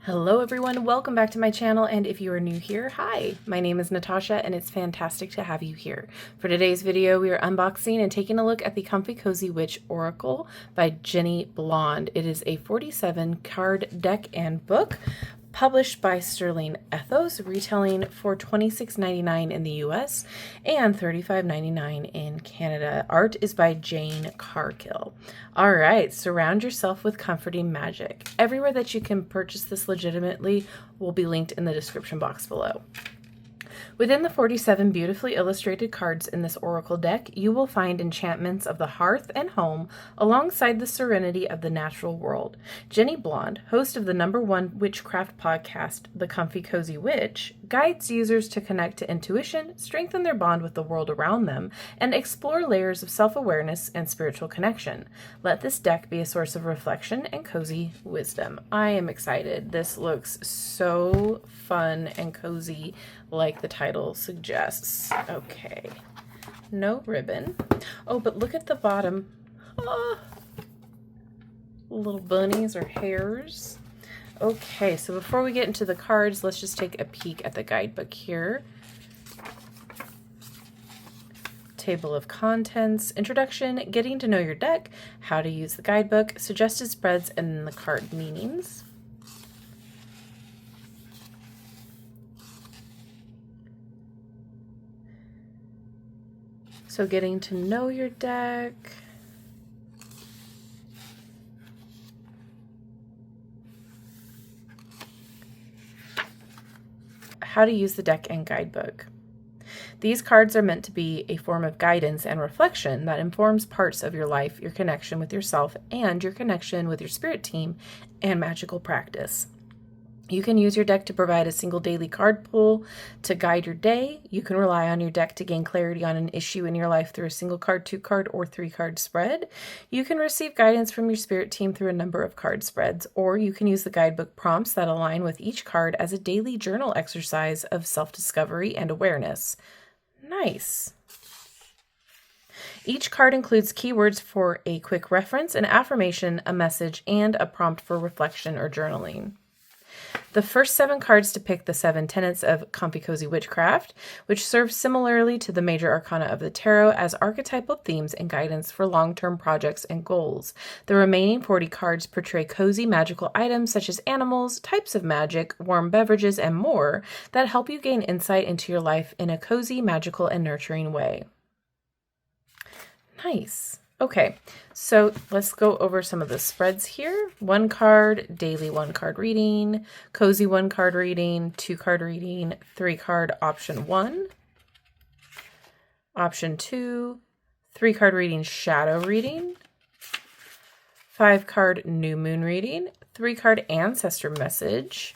Hello everyone, welcome back to my channel, and if you are new here, hi! My name is Natasha and it's fantastic to have you here. For today's video, we are unboxing and taking a look at the Comfy Cozy Witch Oracle by Jennie Blonde. It is a 47 card deck and book published by Sterling Ethos, retailing for $26.99 in the US and $35.99 in Canada. Art is by Jane Carkill. All right, surround yourself with comforting magic. Everywhere that you can purchase this legitimately will be linked in the description box below. Within the 47 beautifully illustrated cards in this oracle deck, you will find enchantments of the hearth and home alongside the serenity of the natural world. Jennie Blonde, host of the #1 witchcraft podcast, The Comfy Cozy Witch, guides users to connect to intuition, strengthen their bond with the world around them, and explore layers of self-awareness and spiritual connection. Let this deck be a source of reflection and cozy wisdom. I am excited. This looks so fun and cozy, like the title suggests. Okay, no ribbon. Oh, but look at the bottom. Ah, little bunnies or hares. Okay, so before we get into the cards, let's just take a peek at the guidebook here. Table of contents, introduction, getting to know your deck, how to use the guidebook, suggested spreads, and then the card meanings. So getting to know your deck. How to use the deck and guidebook. These cards are meant to be a form of guidance and reflection that informs parts of your life, your connection with yourself, and your connection with your spirit team and magical practice. You can use your deck to provide a single daily card pull to guide your day. You can rely on your deck to gain clarity on an issue in your life through a single card, 2-card, or 3-card spread. You can receive guidance from your spirit team through a number of card spreads, or you can use the guidebook prompts that align with each card as a daily journal exercise of self-discovery and awareness. Nice. Each card includes keywords for a quick reference, an affirmation, a message, and a prompt for reflection or journaling. The first 7 cards depict the 7 tenets of Comfy Cozy Witchcraft, which serve similarly to the major arcana of the tarot as archetypal themes and guidance for long-term projects and goals. The remaining 40 cards portray cozy magical items such as animals, types of magic, warm beverages, and more that help you gain insight into your life in a cozy, magical, and nurturing way. Nice. Okay, so let's go over some of the spreads here. 1 card, daily 1-card reading, cozy 1-card reading, 2-card reading, 3-card option 1, option 2, 3-card reading, shadow reading, 5-card new moon reading, 3-card ancestor message,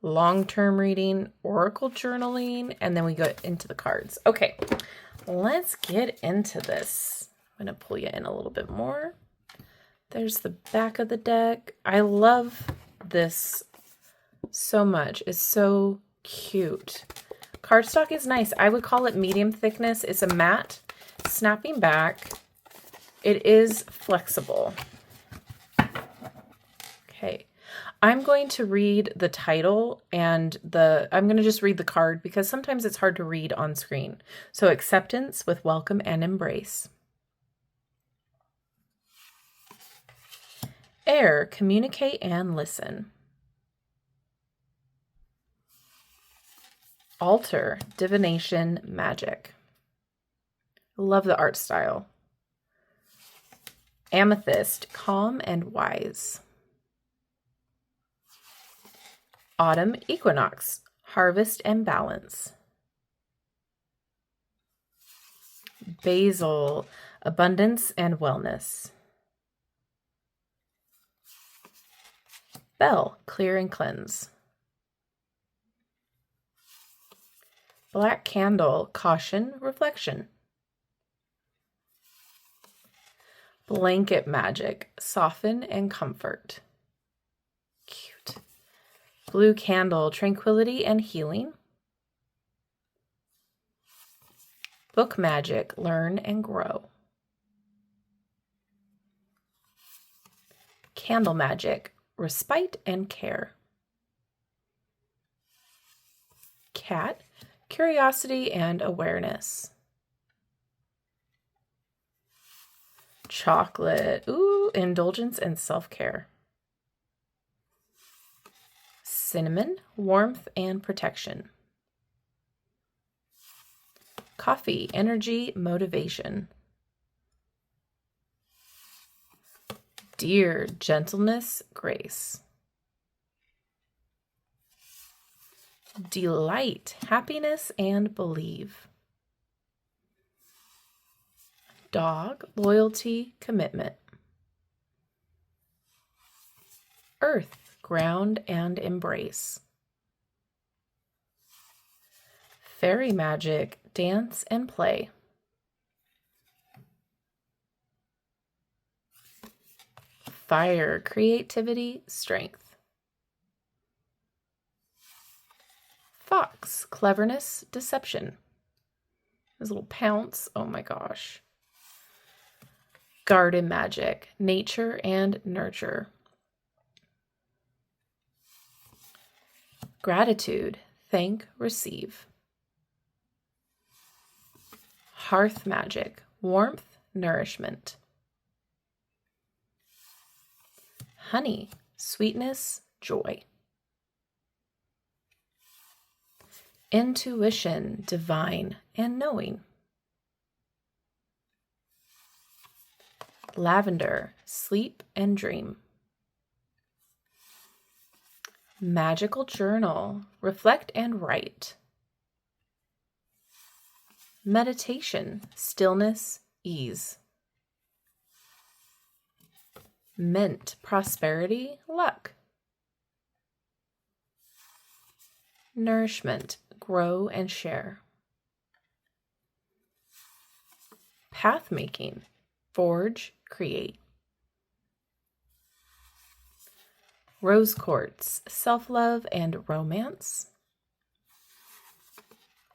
long-term reading, oracle journaling, and then we go into the cards. Okay, let's get into this. I'm going to pull you in a little bit more. There's the back of the deck. I love this so much. It's so cute. Cardstock is nice. I would call it medium thickness. It's a matte, snapping back. It is flexible. Okay. I'm going to read the title and I'm going to just read the card because sometimes it's hard to read on screen. So acceptance with welcome and embrace. Air, communicate and listen. Altar, divination, magic. Love the art style. Amethyst, calm and wise. Autumn, equinox, harvest and balance. Basil, abundance and wellness. Bell, clear and cleanse. Black candle, caution, reflection. Blanket magic, soften and comfort. Cute. Blue candle, tranquility and healing. Book magic, learn and grow. Candle magic, respite and care. Cat, curiosity and awareness. Chocolate, ooh, indulgence and self-care. Cinnamon, warmth and protection. Coffee, energy, motivation. Deer, gentleness, grace. Delight, happiness and believe. Dog, loyalty, commitment. Earth, ground and embrace. Fairy magic, dance and play. Fire, creativity, strength. Fox, cleverness, deception. His little pounce, oh my gosh. Garden magic, nature and nurture. Gratitude, thank, receive. Hearth magic, warmth, nourishment. Honey, sweetness, joy. Intuition, divine and knowing. Lavender, sleep and dream. Magical journal, reflect and write. Meditation, stillness, ease. Mint, prosperity, luck. Nourishment, grow and share. Path making, forge, create. Rose quartz, self-love and romance.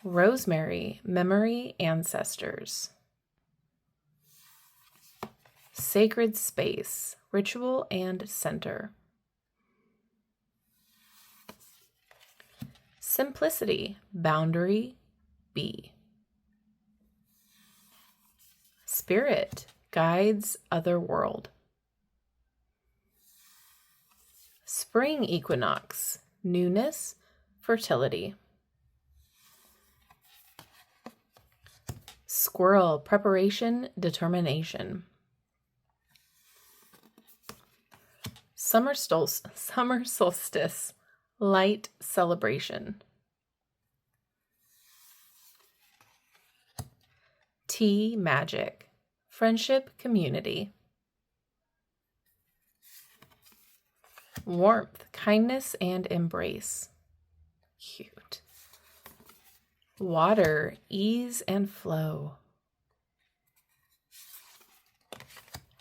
Rosemary, memory, ancestors. Sacred space, ritual and center. Simplicity, boundary, be. Spirit, guides other world. Spring equinox, newness, fertility. Squirrel, preparation, determination. Summer solstice, light, celebration. Tea, magic, friendship, community. Warmth, kindness, and embrace. Cute. Water, ease and flow.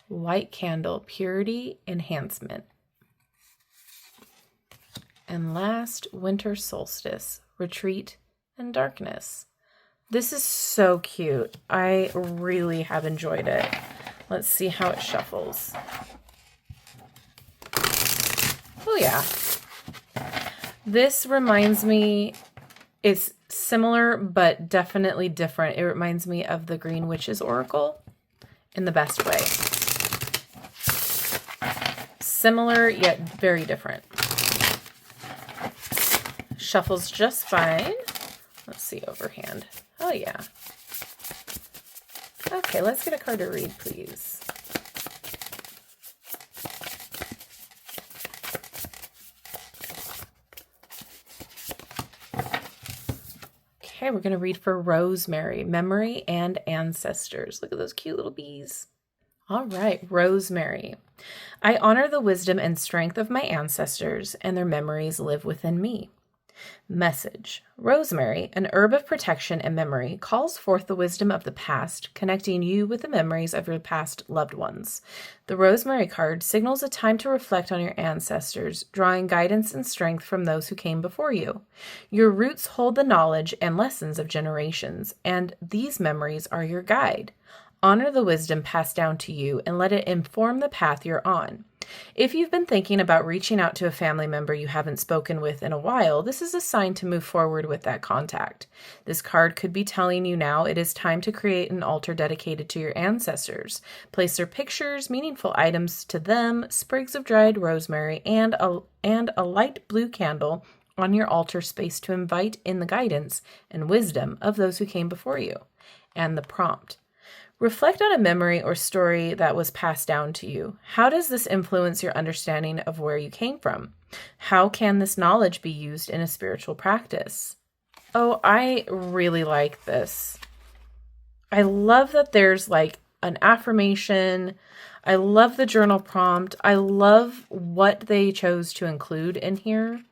White candle, purity, enhancement. And last, winter solstice, retreat and darkness. This is so cute. I really have enjoyed it. Let's see how it shuffles. Oh yeah. This reminds me, it's similar but definitely different. It reminds me of the Green Witch's Oracle in the best way. Similar yet very different. Shuffles just fine. Let's see overhand. Oh yeah. Okay, let's get a card to read, please. Okay, we're going to read for Rosemary, memory and ancestors. Look at those cute little bees. All right, Rosemary. I honor the wisdom and strength of my ancestors, and their memories live within me. Message. Rosemary, an herb of protection and memory, calls forth the wisdom of the past, connecting you with the memories of your past loved ones. The Rosemary card signals a time to reflect on your ancestors, drawing guidance and strength from those who came before you. Your roots hold the knowledge and lessons of generations, and these memories are your guide. Honor the wisdom passed down to you and let it inform the path you're on. If you've been thinking about reaching out to a family member you haven't spoken with in a while, this is a sign to move forward with that contact. This card could be telling you now it is time to create an altar dedicated to your ancestors. Place their pictures, meaningful items to them, sprigs of dried rosemary, and a light blue candle on your altar space to invite in the guidance and wisdom of those who came before you. And the prompt. Reflect on a memory or story that was passed down to you. How does this influence your understanding of where you came from? How can this knowledge be used in a spiritual practice? Oh, I really like this. I love that there's like an affirmation. I love the journal prompt. I love what they chose to include in here.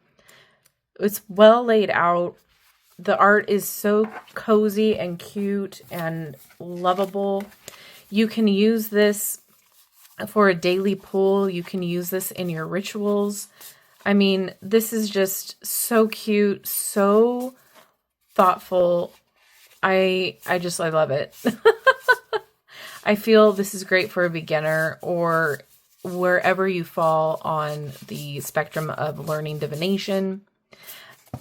It's well laid out. The art is so cozy and cute and lovable. You can use this for a daily pull. You can use this in your rituals. I mean, this is just so cute, so thoughtful. I love it. I feel this is great for a beginner or wherever you fall on the spectrum of learning divination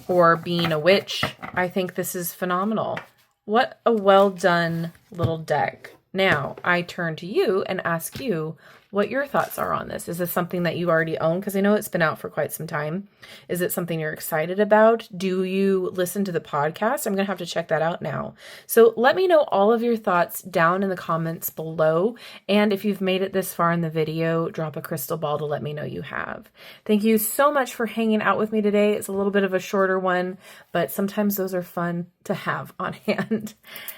or being a witch. I think this is phenomenal. What a well done little deck. Now I turn to you and ask you what your thoughts are on this. Is this something that you already own? Because I know it's been out for quite some time. Is it something you're excited about? Do you listen to the podcast? I'm going to have to check that out now. So let me know all of your thoughts down in the comments below. And if you've made it this far in the video, drop a crystal ball to let me know you have. Thank you so much for hanging out with me today. It's a little bit of a shorter one, but sometimes those are fun to have on hand.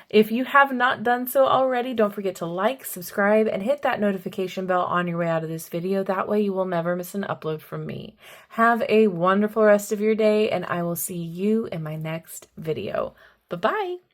If you have not done so already, don't forget to like, subscribe, and hit that notification bell on your way out of this video. That way you will never miss an upload from me. Have a wonderful rest of your day, and I will see you in my next video. Bye-bye.